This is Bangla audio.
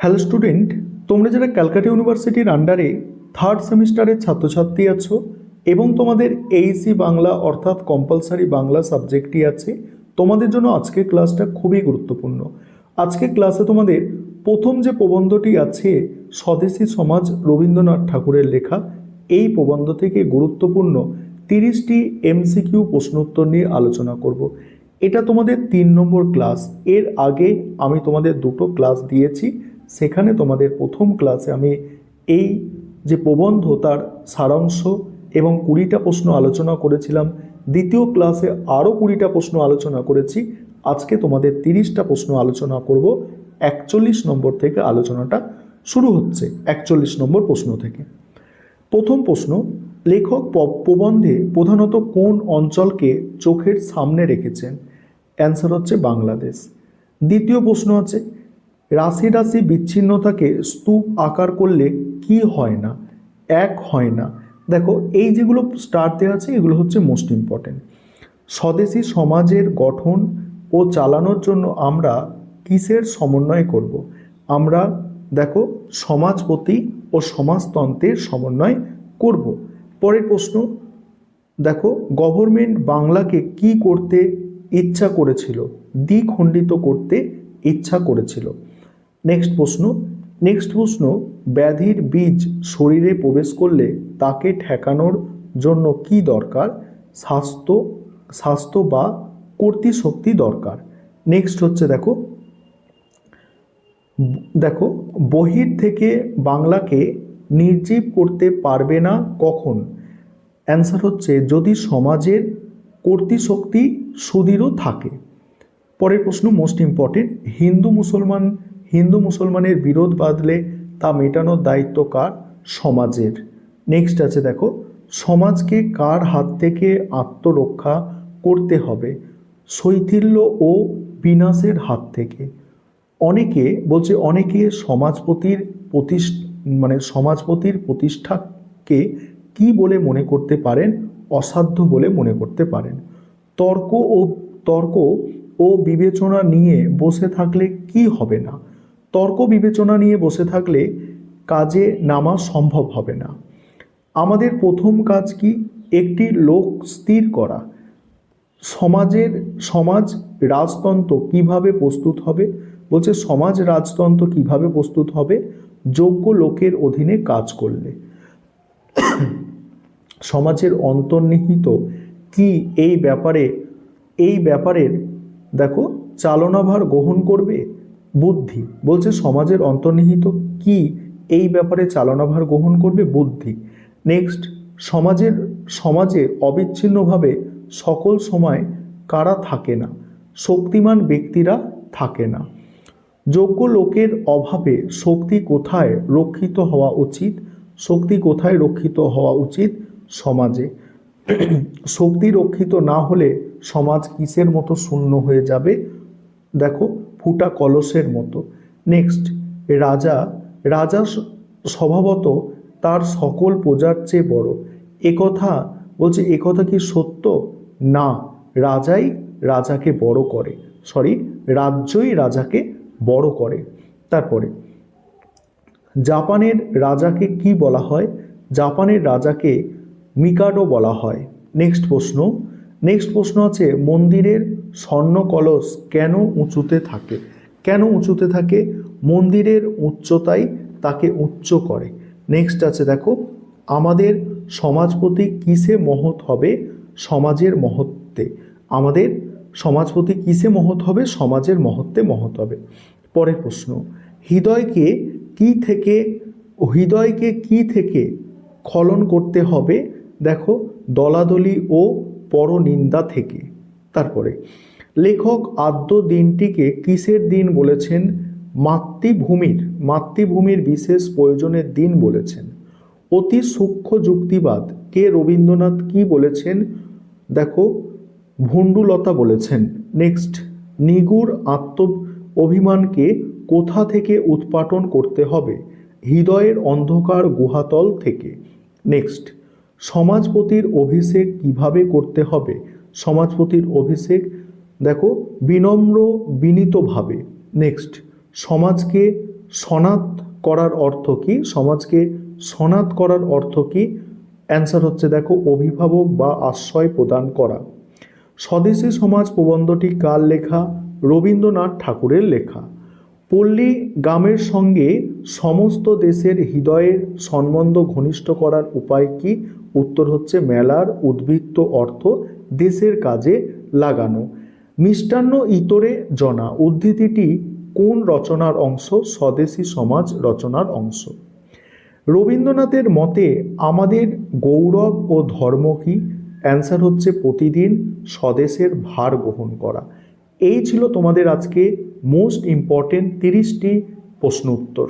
হ্যালো স্টুডেন্ট, তোমরা যারা ক্যালকাটা ইউনিভার্সিটির আন্ডারে থার্ড সেমিস্টারের ছাত্রছাত্রী আছো এবং তোমাদের এইসি বাংলা অর্থাৎ কম্পালসারি বাংলা সাবজেক্টটি আছে, তোমাদের জন্য আজকের ক্লাসটা খুবই গুরুত্বপূর্ণ। আজকের ক্লাসে তোমাদের প্রথম যে প্রবন্ধটি আছে স্বদেশী সমাজ রবীন্দ্রনাথ ঠাকুরের লেখা, এই প্রবন্ধ থেকে গুরুত্বপূর্ণ 30টি এমসিকিউ প্রশ্নোত্তর নিয়ে আলোচনা করব। এটা তোমাদের 3 নম্বর ক্লাস। এর আগে আমি তোমাদের দুটো ক্লাস দিয়েছি, সেখানে তোমাদের প্রথম ক্লাসে আমি এই যে প্রবন্ধ তার সারাংশ এবং 20টা প্রশ্ন আলোচনা করেছিলাম। দ্বিতীয় ক্লাসে আরও 20টা প্রশ্ন আলোচনা করেছি। আজকে তোমাদের 30টা প্রশ্ন আলোচনা করব। 41 নম্বর থেকে আলোচনাটা শুরু হচ্ছে, 41 নম্বর প্রশ্ন থেকে। প্রথম প্রশ্ন, লেখক প্রবন্ধে প্রধানত কোন অঞ্চলকে চোখের সামনে রেখেছেন? অ্যান্সার হচ্ছে বাংলাদেশ। দ্বিতীয় প্রশ্ন আছে, রাশি রাশি বিচ্ছিন্নতাকে স্তূপ আকার করলে কি হয় না? এক হয় না। দেখো, এই যেগুলো স্টার দেওয়া আছে এগুলো হচ্ছে মোস্ট ইম্পর্টেন্ট। স্বদেশী সমাজের গঠন ও চালানোর জন্য আমরা কিসের সমন্বয় করব? আমরা দেখো সমাজপতি ও সমাজতন্ত্রের সমন্বয় করব। পরের প্রশ্ন দেখো, গভর্নমেন্ট বাংলাকে কি করতে ইচ্ছা করেছিল? দ্বিখণ্ডিত করতে ইচ্ছা করেছিল। নেক্সট প্রশ্ন, ব্যাধির বীজ শরীরে প্রবেশ করলে তাকে ঠেকানোর জন্য কি দরকার? স্বাস্থ্য বা কর্তৃশক্তি দরকার। নেক্সট হচ্ছে দেখো বহির থেকে বাংলাকে নির্জীব করতে পারবে না কখন? অ্যান্সার হচ্ছে যদি সমাজের কর্তৃশক্তি সুদৃঢ় থাকে। পরের প্রশ্ন মোস্ট ইম্পর্টেন্ট, হিন্দু মুসলমানের বিরোধ বাঁধলে তা মেটানোর দায়িত্ব কার? সমাজের। নেক্সট আছে দেখো, সমাজকে কার হাত থেকে আত্মরক্ষা করতে হবে? শৈথিল্য ও বিনাশের হাত থেকে। অনেকে সমাজপতির প্রতিষ্ঠাকে কি বলে মনে করতে পারেন? অসাধ্য বলে মনে করতে পারেন। তর্ক ও বিবেচনা নিয়ে বসে থাকলে কি হবে না? তর্ক বিবেচনা নিয়ে বসে থাকলে কাজে নামা সম্ভব হবে না। আমাদের প্রথম কাজ কি? একটি লোক স্থির করা। সমাজ রাজতন্ত্র কিভাবে প্রস্তুত হবে? সমাজ রাজতন্ত্র কিভাবে প্রস্তুত হবে? যোগ্য লোকের অধীনে কাজ করলে। সমাজের অন্তর্নিহিত কি এই ব্যাপারের দেখো চালনাভার গ্রহণ করবে? বুদ্ধি। সমাজের অন্তর্নিহিত কি এই ব্যাপারে চালনাভার গ্রহণ করবে? বুদ্ধি। নেক্সট, সমাজে অবিচ্ছিন্নভাবে সকল সময় কারা থাকে না? শক্তিমান ব্যক্তিরা থাকে না। যোগ্য লোকের অভাবে শক্তি কোথায় রক্ষিত হওয়া উচিত? সমাজে। শক্তি রক্ষিত না হলে সমাজ কিসের মতো শূন্য হয়ে যাবে? দেখো ফুটা কলসের মতো। নেক্সট, রাজা স্বভাবত তার সকল প্রজার চেয়ে বড়। একথা কি সত্য? না, রাজ্যই রাজাকে বড় করে। তারপরে জাপানের রাজাকে কি বলা হয়? জাপানের রাজাকে মিকাডো বলা হয়। নেক্সট প্রশ্ন আছে, মন্দিরের স্বর্ণ কলস কেন উঁচুতে থাকে? মন্দিরের উচ্চতাই তাকে উচ্চ করে। নেক্সট আছে দেখো, আমাদের সমাজপতি কিসে মহৎ হবে? সমাজের মহত্বে। আমাদের সমাজপতি কিসে মহৎ হবে? সমাজের মহত্বে মহৎ হবে। পরের প্রশ্ন, হৃদয়কে কি থেকে খলন করতে হবে? দেখো দলাদলি ও পরনিন্দা থেকে। তারপরে লেখক আদ্য দিনটিকে কিসের দিন বলেছেন? মাতৃভূমির বিশেষ প্রয়োজনের দিন বলেছেন। অতি সূক্ষ্ম যুক্তিবাদ কে রবীন্দ্রনাথ কি বলেছেন? দেখো ভণ্ডুলতা বলেছেন। নেক্সট, নিগুড় অভিমানকে কোথা থেকে উৎপাটন করতে হবে? হৃদয়ের অন্ধকার গুহাতল থেকে। নেক্সট, সমাজপতির অভিষেক কিভাবে করতে হবে? সমাজপতির অভিষেক দেখো বিনম্র বিনীতভাবে। নেক্সট, সমাজকে সনাত করার অর্থ কি? সমাজকে সনাত করার অর্থ কি? অ্যান্সার হচ্ছে দেখো অভিভাবক বা আশ্রয় প্রদান করা। স্বদেশী সমাজ প্রবন্ধটি কার লেখা? রবীন্দ্রনাথ ঠাকুরের লেখা। পল্লী গ্রামের সঙ্গে সমস্ত দেশের হৃদয়ের সম্বন্ধ ঘনিষ্ঠ করার উপায় কি? উত্তর হচ্ছে মেলার উদ্বৃত্ত অর্থ দেশের কাজে লাগানো। মিষ্টান্ন ইতরে জনা উদ্ধৃতিটি কোন রচনার অংশ? স্বদেশী সমাজ রচনার অংশ। রবীন্দ্রনাথের মতে আমাদের গৌরব ও ধর্ম কি? অ্যান্সার হচ্ছে প্রতিদিন স্বদেশের ভার গ্রহণ করা। এই ছিল তোমাদের আজকে মোস্ট ইম্পর্টেন্ট 30টি প্রশ্ন উত্তর।